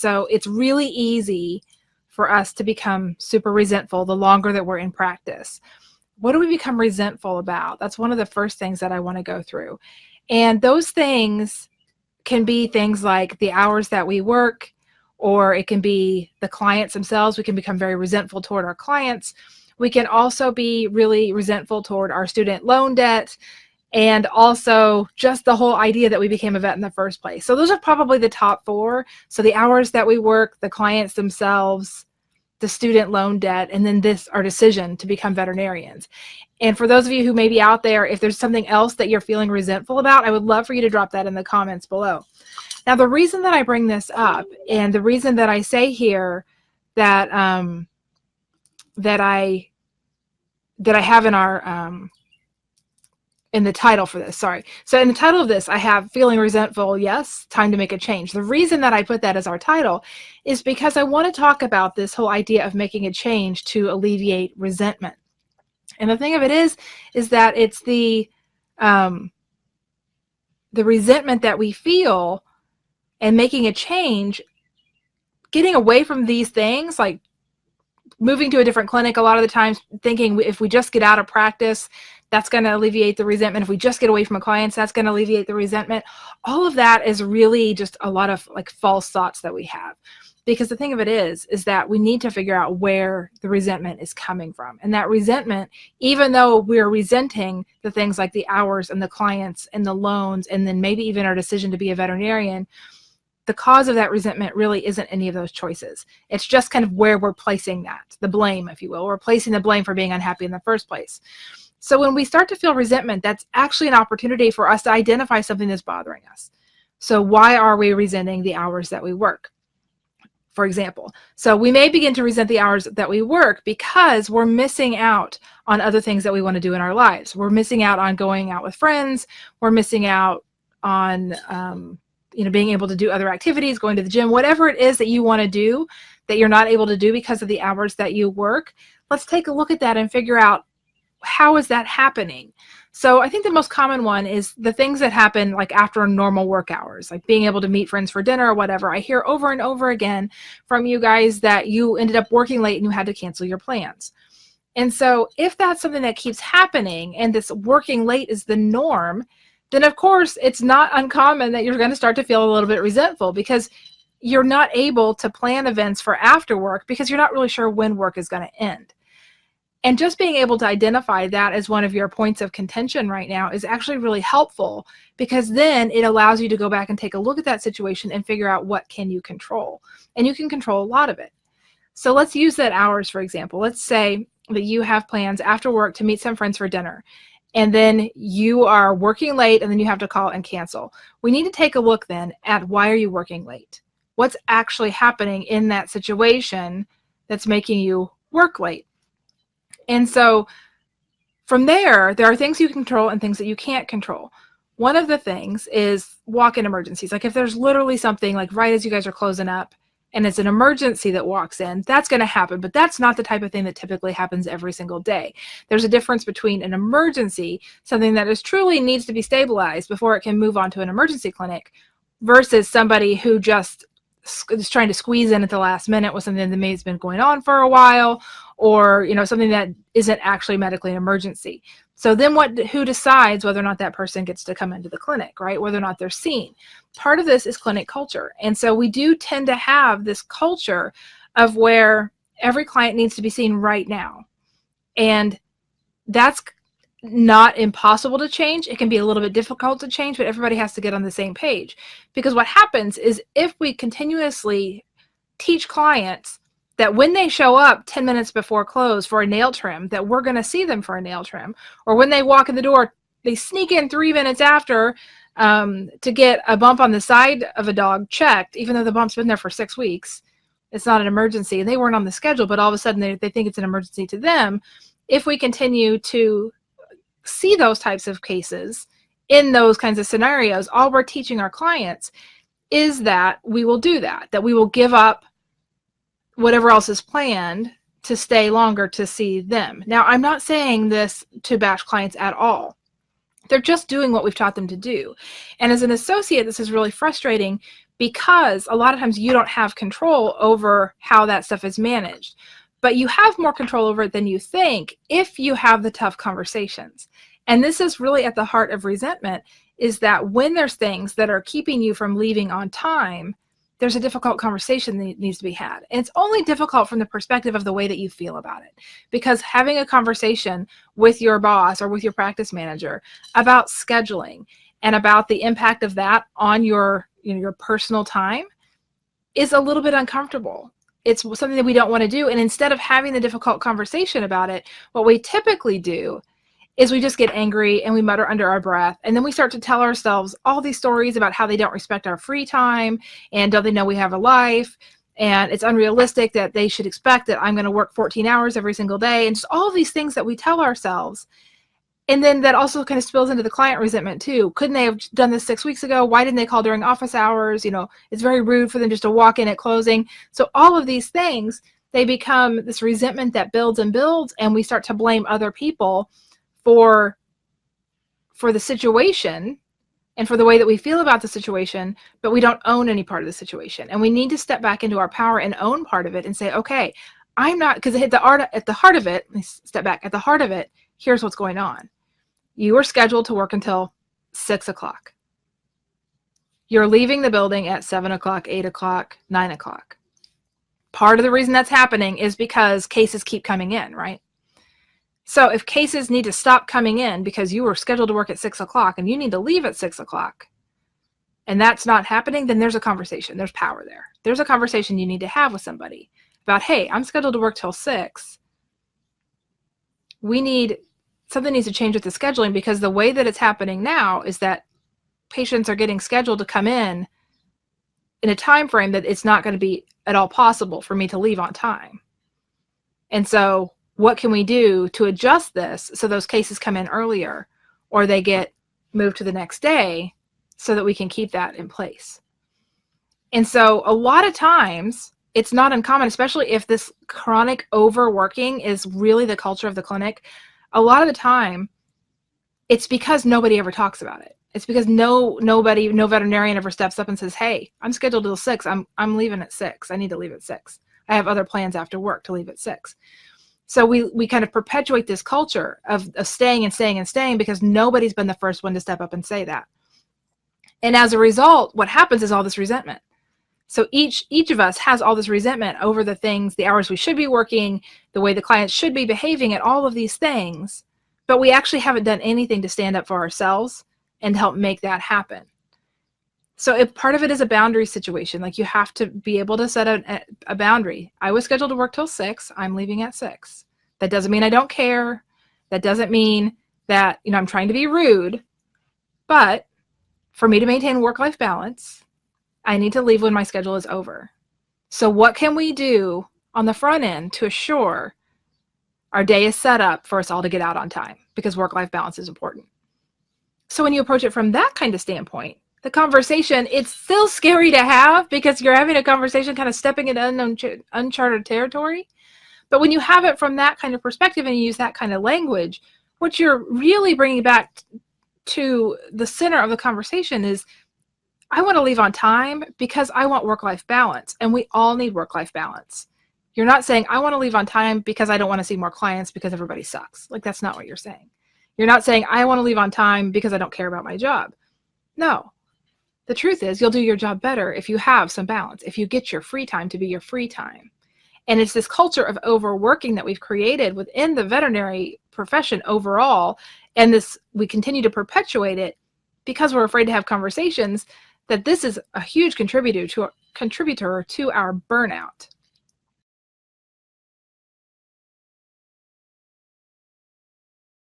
so it's really easy for us to become super resentful the longer that we're in practice. What do we become resentful about? That's one of the first things that I want to go through. And those things can be things like the hours that we work, or it can be the clients themselves. We can become very resentful toward our clients. We can also be really resentful toward our student loan debt, and also just the whole idea that we became a vet in the first place. So those are probably the top four. So the hours that we work, the clients themselves, the student loan debt, and then our decision to become veterinarians. And for those of you who may be out there, if there's something else that you're feeling resentful about, I would love for you to drop that in the comments below. Now, the reason that I bring this up, and the reason that I say here that that I have in our in the title for this, sorry. So in the title of this, I have feeling resentful, yes, time to make a change. The reason that I put that as our title is because I want to talk about this whole idea of making a change to alleviate resentment. And the thing of it is that it's the resentment that we feel, and making a change, getting away from these things, like moving to a different clinic a lot of the times, thinking if we just get out of practice, that's going to alleviate the resentment. If we just get away from a client, that's going to alleviate the resentment. All of that is really just a lot of like false thoughts that we have. Because the thing of it is that we need to figure out where the resentment is coming from. And that resentment, even though we're resenting the things like the hours and the clients and the loans, and then maybe even our decision to be a veterinarian, the cause of that resentment really isn't any of those choices. It's just kind of where we're placing that, the blame, if you will. We're placing the blame for being unhappy in the first place. So when we start to feel resentment, that's actually an opportunity for us to identify something that's bothering us. So why are we resenting the hours that we work, for example? So we may begin to resent the hours that we work because we're missing out on other things that we want to do in our lives. We're missing out on going out with friends. We're missing out on being able to do other activities, going to the gym, whatever it is that you want to do that you're not able to do because of the hours that you work. Let's take a look at that and figure out, how is that happening? So I think the most common one is the things that happen like after normal work hours, like being able to meet friends for dinner or whatever. I hear over and over again from you guys that you ended up working late and you had to cancel your plans. And so if that's something that keeps happening and this working late is the norm, then of course it's not uncommon that you're going to start to feel a little bit resentful, because you're not able to plan events for after work because you're not really sure when work is going to end. And just being able to identify that as one of your points of contention right now is actually really helpful, because then it allows you to go back and take a look at that situation and figure out what can you control. And you can control a lot of it. So let's use that hours, for example. Let's say that you have plans after work to meet some friends for dinner, and then you are working late and then you have to call and cancel. We need to take a look then at, why are you working late? What's actually happening in that situation that's making you work late? And so from there are things you can control and things that you can't control. One of the things is walk-in emergencies. Like if there's literally something like right as you guys are closing up and it's an emergency that walks in, that's going to happen. But that's not the type of thing that typically happens every single day. There's a difference between an emergency, something that is truly needs to be stabilized before it can move on to an emergency clinic, versus somebody who just is trying to squeeze in at the last minute with something that may have been going on for a while, or something that isn't actually medically an emergency. So then who decides whether or not that person gets to come into the clinic, right? Whether or not they're seen. Part of this is clinic culture. And so we do tend to have this culture of where every client needs to be seen right now. And that's not impossible to change. It can be a little bit difficult to change, but everybody has to get on the same page. Because what happens is, if we continuously teach clients that when they show up 10 minutes before close for a nail trim, that we're going to see them for a nail trim, or when they walk in the door, they sneak in 3 minutes after to get a bump on the side of a dog checked, even though the bump's been there for 6 weeks. It's not an emergency, and they weren't on the schedule, but all of a sudden they think it's an emergency to them. If we continue to see those types of cases in those kinds of scenarios, all we're teaching our clients is that we will do that we will give up whatever else is planned to stay longer to see them. Now, I'm not saying this to bash clients at all. They're just doing what we've taught them to do. And as an associate, this is really frustrating, because a lot of times you don't have control over how that stuff is managed. But you have more control over it than you think if you have the tough conversations. And this is really at the heart of resentment, is that when there's things that are keeping you from leaving on time, there's a difficult conversation that needs to be had. And it's only difficult from the perspective of the way that you feel about it. Because having a conversation with your boss or with your practice manager about scheduling and about the impact of that on your personal time is a little bit uncomfortable. It's something that we don't want to do. And instead of having the difficult conversation about it, what we typically do is we just get angry and we mutter under our breath. And then we start to tell ourselves all these stories about how they don't respect our free time and don't they know we have a life and it's unrealistic that they should expect that I'm going to work 14 hours every single day, and just all of these things that we tell ourselves. And then that also kind of spills into the client resentment too. Couldn't they have done this 6 weeks ago? Why didn't they call during office hours? It's very rude for them just to walk in at closing. So all of these things, they become this resentment that builds and builds, and we start to blame other people for the situation and for the way that we feel about the situation, but we don't own any part of the situation. And we need to step back into our power and own part of it and say, okay, I'm not, because at the heart of it, let me step back, at the heart of it, here's what's going on. You are scheduled to work until 6 o'clock. You're leaving the building at 7 o'clock, 8 o'clock, 9 o'clock. Part of the reason that's happening is because cases keep coming in, right? So if cases need to stop coming in because you were scheduled to work at 6 o'clock and you need to leave at 6 o'clock, and that's not happening, then there's a conversation. There's power there. There's a conversation you need to have with somebody about, hey, I'm scheduled to work till 6. Something needs to change with the scheduling, because the way that it's happening now is that patients are getting scheduled to come in a time frame that it's not going to be at all possible for me to leave on time. And so what can we do to adjust this so those cases come in earlier or they get moved to the next day so that we can keep that in place? And so a lot of times it's not uncommon, especially if this chronic overworking is really the culture of the clinic. A lot of the time it's because nobody ever talks about it. It's because no veterinarian ever steps up and says, hey, I'm scheduled till 6. I'm leaving at 6. I need to leave at 6. I have other plans after work to leave at 6. So we kind of perpetuate this culture of staying and staying and staying because nobody's been the first one to step up and say that. And as a result, what happens is all this resentment. So each of us has all this resentment over the things, the hours we should be working, the way the clients should be behaving, and all of these things, but we actually haven't done anything to stand up for ourselves and help make that happen. So if part of it is a boundary situation, like you have to be able to set a boundary. I was scheduled to work till 6. I'm leaving at 6. That doesn't mean I don't care. That doesn't mean that, I'm trying to be rude. But for me to maintain work-life balance, I need to leave when my schedule is over. So what can we do on the front end to assure our day is set up for us all to get out on time? Because work-life balance is important. So when you approach it from that kind of standpoint, the conversation, it's still scary to have because you're having a conversation kind of stepping into uncharted territory. But when you have it from that kind of perspective and you use that kind of language, what you're really bringing back to the center of the conversation is, I want to leave on time because I want work-life balance. And we all need work-life balance. You're not saying, I want to leave on time because I don't want to see more clients because everybody sucks. Like, that's not what you're saying. You're not saying, I want to leave on time because I don't care about my job. No. The truth is, you'll do your job better if you have some balance, if you get your free time to be your free time. And it's this culture of overworking that we've created within the veterinary profession overall, and we continue to perpetuate it because we're afraid to have conversations, that this is a huge contributor to our burnout.